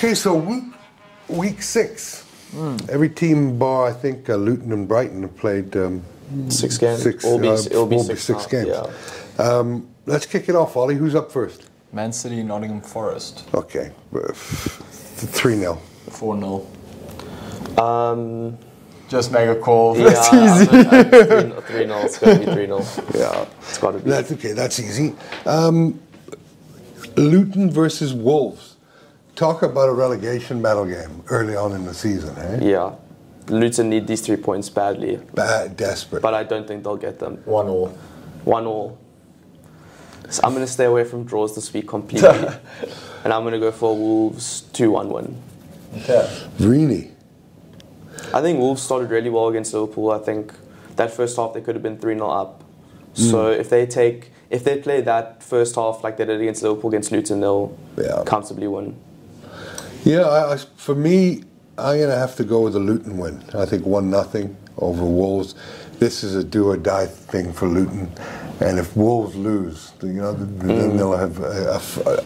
Okay, so week 6. Every team bar, I think, Luton and Brighton have played 6 games. It'll be six games. Yeah. Let's kick it off, Ollie. Who's up first? Man City, Nottingham Forest. Okay. 3-0. 4-0. Just make a call. Yeah, That's easy. 3-0. It's going to be 3-0. Yeah. It's got to be. That's okay. That's easy. Luton versus Wolves. Talk about a relegation battle game early on in the season, eh? Yeah. Luton need these 3 points badly. Desperate. But I don't think they'll get them. 1-1. 1-1. So I'm going to stay away from draws this week completely. And I'm going to go for Wolves 2-1 win. Okay. Vreeny. I think Wolves started really well against Liverpool. I think that first half they could have been 3-0 up. So if they play that first half like they did against Liverpool, against Luton, they'll comfortably win. Yeah, for me, I'm going to have to go with the Luton win. I think 1-0 over Wolves. This is a do-or-die thing for Luton. And if Wolves lose, then they'll have a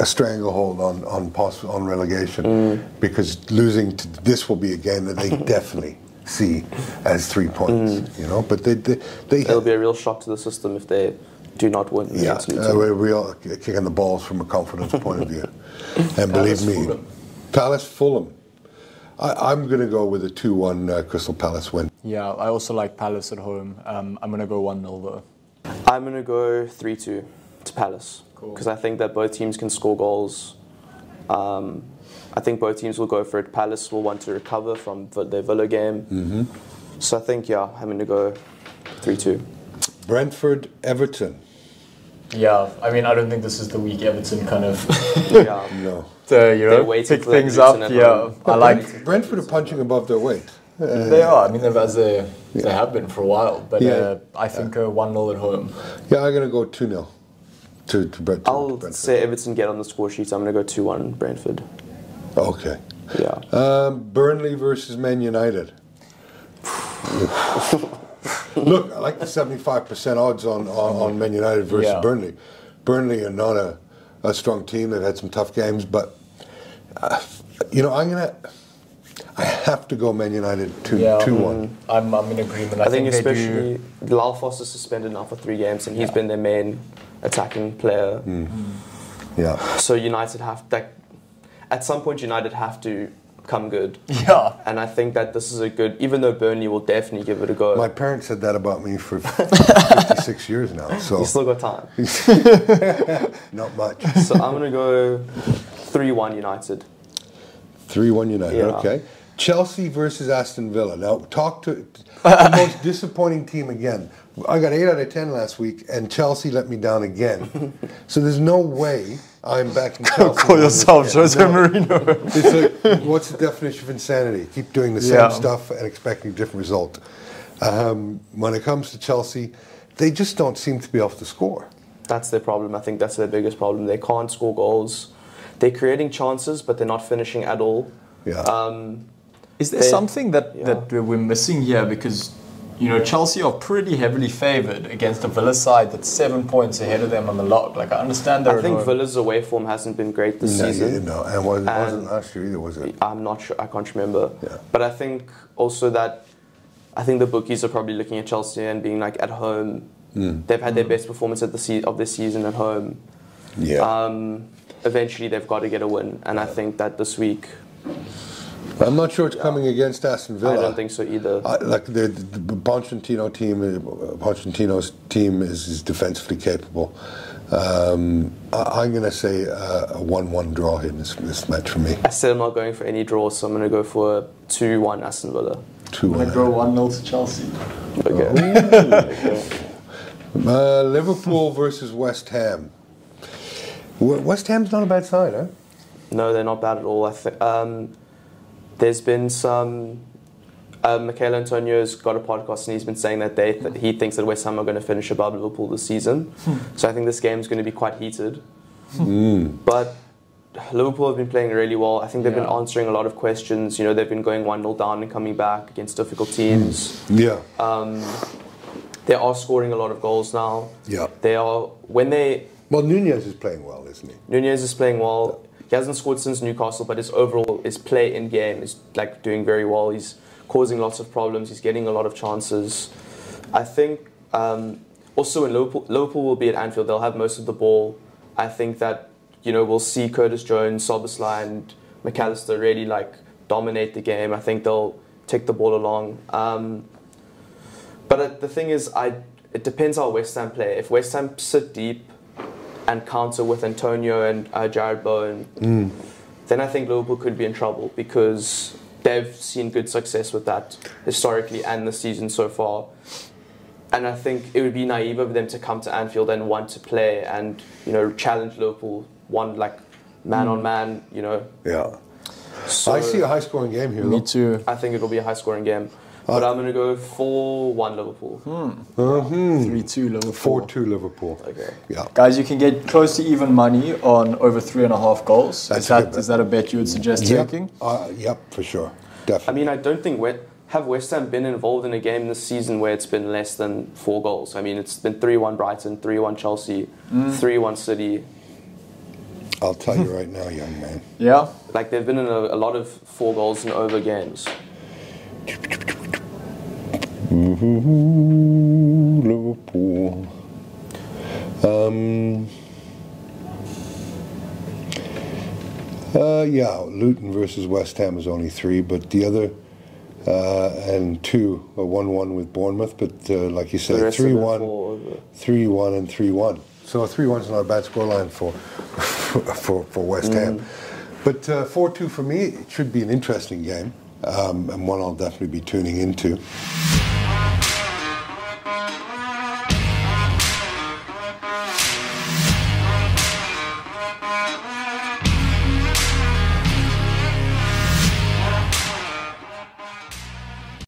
stranglehold on relegation. Because losing to this will be a game that they definitely see as 3 points. But it'll be a real shock to the system if they do not win against Luton. We're real kicking the balls from a confidence point of view. And believe me, Palace Fulham. I'm going to go with a 2-1 Crystal Palace win. Yeah, I also like Palace at home. I'm going to go 1-0 though. I'm going to go 3-2 to Palace. Because I think that both teams can score goals. I think both teams will go for it. Palace will want to recover from their Villa game. So I think, I'm going to go 3-2. Brentford, Everton. Yeah, I mean, I don't think this is the week Everton kind of No. Pick things up. I like Brentford are punching above their weight. They are. I mean, they have been for a while. But I think 1-0 at home. Yeah, I'm going to go 2-0 to Brentford. I'll say Everton get on the score sheet. I'm going to go 2-1 Brentford. Okay. Yeah. Burnley versus Man United. Look, I like the 75% odds on Man United versus Burnley. Burnley are not a strong team. They've had some tough games, but I have to go Man United 2-1. I'm in agreement. I think especially Lyle Foster's suspended now for 3 games, and he's been their main attacking player. Yeah. So United at some point United have to come good. Yeah. And I think that this is a good, even though Burnley will definitely give it a go. My parents said that about me for 56 years now. So you still got time. Not much. So I'm going to go 3-1 United. 3-1 United, okay. Chelsea versus Aston Villa. Now, talk to the most disappointing team again. I got 8 out of 10 last week, and Chelsea let me down again. So there's no way I'm backing Chelsea. Call yourself Jose Mourinho. It's like, what's the definition of insanity? Keep doing the same stuff and expecting a different result. When it comes to Chelsea, they just don't seem to be off the score. That's their problem. I think that's their biggest problem. They can't score goals. They're creating chances, but they're not finishing at all. Yeah. Is there something that we're missing here? Because Chelsea are pretty heavily favoured against a Villa side that's 7 points ahead of them on the log. Like, I understand that. I think Villa's away form hasn't been great this season. No, and wasn't last year either, was it? I'm not sure. I can't remember. Yeah. But I think also that the bookies are probably looking at Chelsea and being like, at home, they've had their best performance of this season at home. Yeah. Eventually, they've got to get a win, and I think that this week. I'm not sure it's coming against Aston Villa. I don't think so either. The Pochettino's team is defensively capable. I'm going to say a 1-1 draw in this match for me. I said I'm not going for any draws, so I'm going to go for a 2-1 Aston Villa. 2-1. I go 1-0 to Chelsea. Okay. Liverpool versus West Ham. West Ham's not a bad side, huh? No, they're not bad at all. I think there's been some. Michael Antonio's got a podcast and he's been saying that he thinks that West Ham are going to finish above Liverpool this season. So I think this game's going to be quite heated. But Liverpool have been playing really well. I think they've been answering a lot of questions. They've been going 1-0 down and coming back against difficult teams. Yeah. They are scoring a lot of goals now. Yeah. They are Well, Nunez is playing well, isn't he? Nunez is playing well. he hasn't scored since Newcastle, but his play in game is like doing very well. He's causing lots of problems. He's getting a lot of chances. I think also in Liverpool will be at Anfield. They'll have most of the ball. I think that we'll see Curtis Jones, Szoboszlai, and McAllister really like dominate the game. I think they'll take the ball along. But the thing is, it depends how West Ham play. If West Ham sit deep and counter with Antonio and Jared Bowen, then I think Liverpool could be in trouble because they've seen good success with that historically and the season so far. And I think it would be naive of them to come to Anfield and want to play and challenge Liverpool one like man on man. Yeah. So I see a high-scoring game here. Me too. I think it'll be a high-scoring game. But I'm going to go 4-1 Liverpool. 3-2 Liverpool. 4-2 Liverpool. Okay. Yeah. Guys, you can get close to even money on over 3.5 goals. That's Is that a bet you would suggest taking? Yep, for sure. Definitely. I mean, I don't think have West Ham been involved in a game this season where it's been less than 4 goals. I mean, it's been 3-1 Brighton, 3-1 Chelsea, 3-1 City. I'll tell you right now, young man. Yeah? Like, they've been in a lot of 4 goals and over games. Liverpool. Luton versus West Ham is only 3, but the other and 2 are 1-1 with Bournemouth. But like you said, 3-1, 3-1, and 3-1. So 3-1 is not a bad scoreline for West Ham. But 4-2 for me, it should be an interesting game, and one I'll definitely be tuning into.